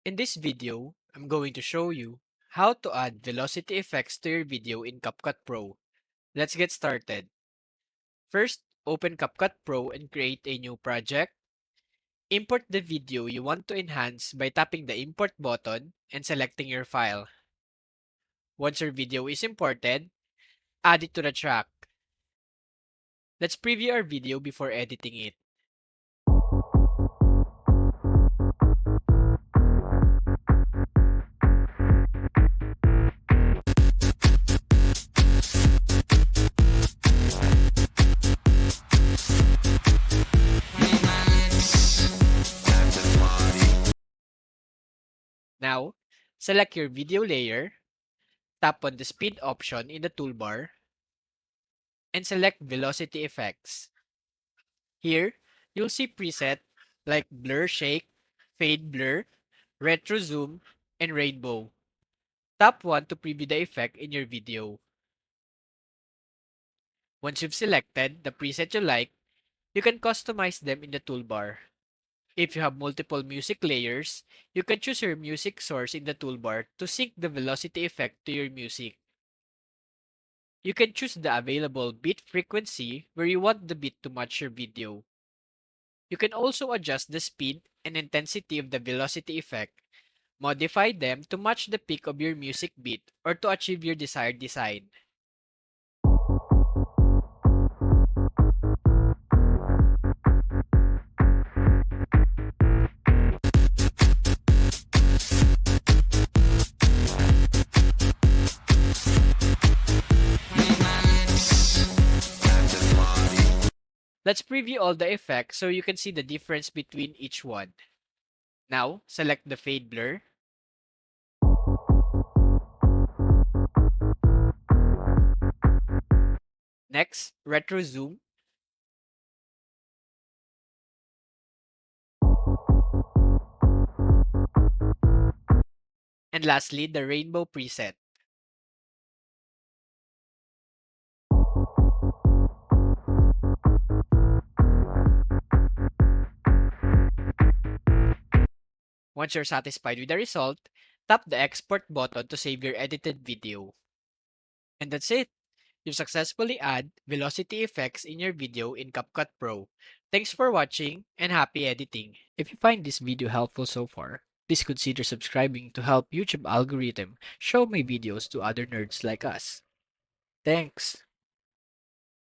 In this video, I'm going to show you how to add velocity effects to your video in CapCut Pro. Let's get started. First, open CapCut Pro and create a new project. Import the video you want to enhance by tapping the import button and selecting your file. Once your video is imported, add it to the track. Let's preview our video before editing it. Now, select your video layer, tap on the speed option in the toolbar, and select velocity effects. Here, you'll see preset like blur shake, fade blur, retro zoom, and rainbow. Tap 1 to preview the effect in your video. Once you've selected the preset you like, you can customize them in the toolbar. If you have multiple music layers, you can choose your music source in the toolbar to sync the velocity effect to your music. You can choose the available beat frequency where you want the beat to match your video. You can also adjust the speed and intensity of the velocity effect, modify them to match the peak of your music beat or to achieve your desired design. Let's preview all the effects so you can see the difference between each one. Now, select the fade blur. Next, retro zoom. And lastly, the rainbow preset. Once you're satisfied with the result, tap the export button to save your edited video. And that's it. You've successfully add velocity effects in your video in CapCut Pro. Thanks for watching and happy editing. If you find this video helpful so far, please consider subscribing to help YouTube algorithm show my videos to other nerds like us. Thanks.